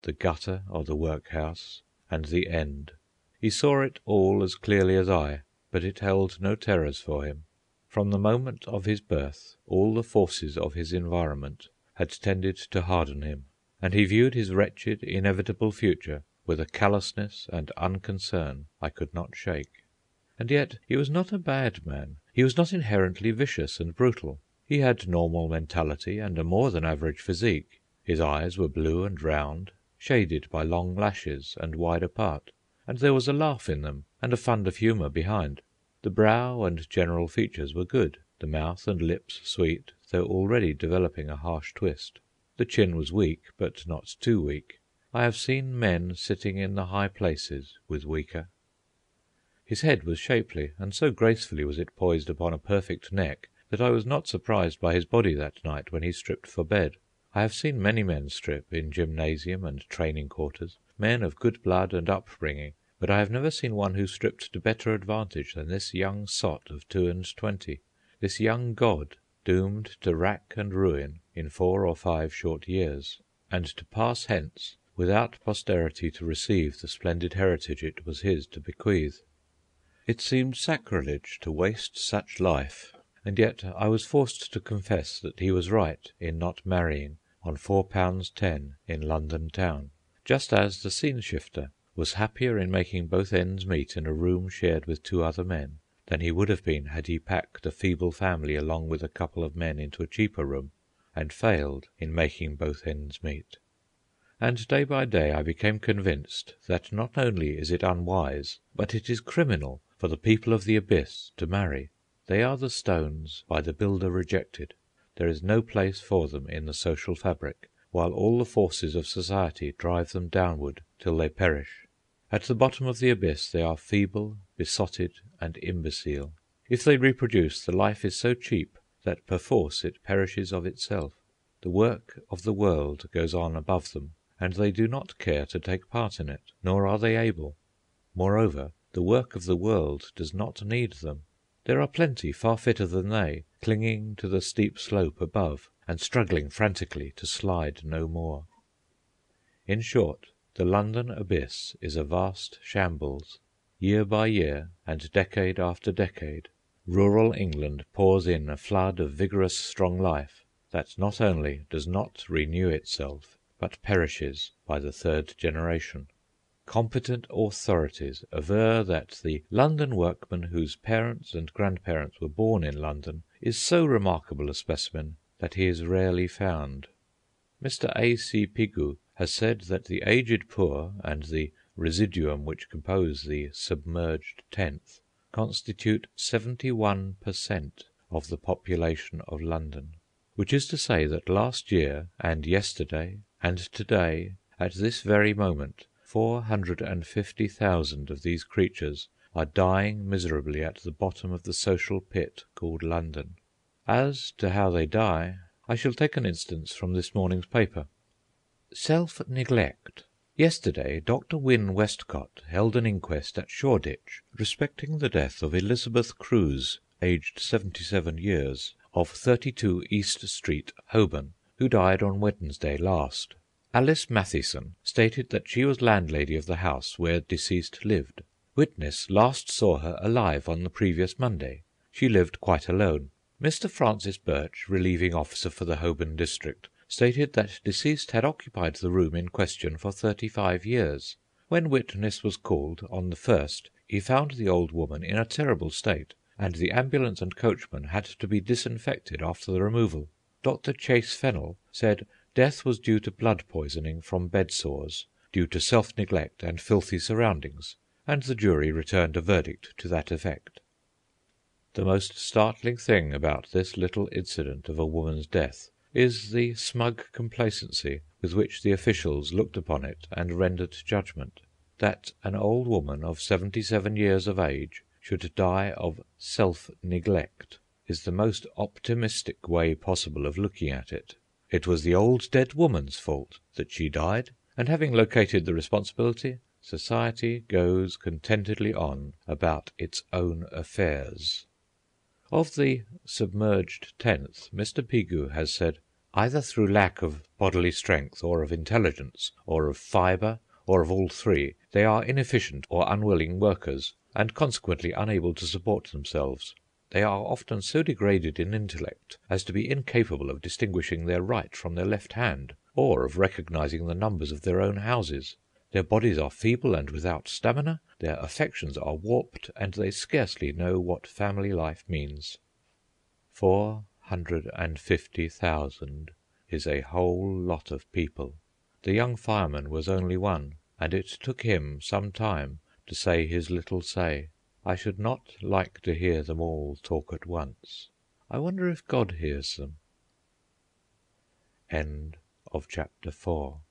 the gutter of the workhouse, and the end. He saw it all as clearly as I, but it held no terrors for him. From the moment of his birth all the forces of his environment had tended to harden him, and he viewed his wretched, inevitable future with a callousness and unconcern I could not shake. And yet he was not a bad man. He was not inherently vicious and brutal. He had normal mentality and a more than average physique. His eyes were blue and round, shaded by long lashes and wide apart, and there was a laugh in them and a fund of humour behind. The brow and general features were good, the mouth and lips sweet, though already developing a harsh twist. The chin was weak, but not too weak. I have seen men sitting in the high places with weaker. His head was shapely, and so gracefully was it poised upon a perfect neck that I was not surprised by his body that night when he stripped for bed. I have seen many men strip, in gymnasium and training quarters, men of good blood and upbringing, but I have never seen one who stripped to better advantage than this young sot of 22, this young god doomed to rack and ruin in 4 or 5 short years, and to pass hence without posterity to receive the splendid heritage it was his to bequeath. It seemed sacrilege to waste such life, and yet I was forced to confess that he was right in not marrying on £4.10 in London town, just as the scene shifter was happier in making both ends meet in a room shared with 2 other men than he would have been had he packed a feeble family along with a couple of men into a cheaper room, and failed in making both ends meet. And day by day I became convinced that not only is it unwise, but it is criminal for the people of the abyss to marry. They are the stones by the builder rejected. There is no place for them in the social fabric, while all the forces of society drive them downward till they perish. At the bottom of the abyss they are feeble, besotted, and imbecile. If they reproduce, the life is so cheap that perforce it perishes of itself. The work of the world goes on above them, and they do not care to take part in it, nor are they able. Moreover, the work of the world does not need them. There are plenty far fitter than they, clinging to the steep slope above, and struggling frantically to slide no more. In short, the London abyss is a vast shambles. Year by year, and decade after decade, rural England pours in a flood of vigorous, strong life that not only does not renew itself, but perishes by the 3rd generation. Competent authorities aver that the London workman whose parents and grandparents were born in London is so remarkable a specimen that he is rarely found. Mr. A.C. Pigou has said that the aged poor and the residuum which compose the submerged tenth constitute 71% of the population of London, which is to say that last year and yesterday and today, at this very moment, 450,000 of these creatures are dying miserably at the bottom of the social pit called London. As to how they die, I shall take an instance from this morning's paper. Self-neglect. Yesterday, Dr. Wynne Westcott held an inquest at Shoreditch respecting the death of Elizabeth Cruse, aged 77 years, of 32 East Street, Holborn, who died on Wednesday last. Alice Mathieson stated that she was landlady of the house where deceased lived. Witness last saw her alive on the previous Monday. She lived quite alone. Mr. Francis Birch, relieving officer for the Holborn district, stated that deceased had occupied the room in question for 35 years. When witness was called on the 1st, he found the old woman in a terrible state, and the ambulance and coachman had to be disinfected after the removal. Dr. Chase Fennell said death was due to blood poisoning from bed sores, due to self-neglect and filthy surroundings, and the jury returned a verdict to that effect. The most startling thing about this little incident of a woman's death is the smug complacency with which the officials looked upon it and rendered judgment. That an old woman of 77 years of age should die of self-neglect is the most optimistic way possible of looking at it. It was the old dead woman's fault that she died, and having located the responsibility, society goes contentedly on about its own affairs. Of the submerged tenth, Mr. Pigou has said, either through lack of bodily strength, or of intelligence, or of fibre, or of all three, they are inefficient or unwilling workers, and consequently unable to support themselves. They are often so degraded in intellect as to be incapable of distinguishing their right from their left hand, or of recognising the numbers of their own houses. Their bodies are feeble and without stamina, their affections are warped, and they scarcely know what family life means. 450,000 is a whole lot of people. The young fireman was only one, and it took him some time to say his little say. I should not like to hear them all talk at once. I wonder if God hears them. End of chapter 4.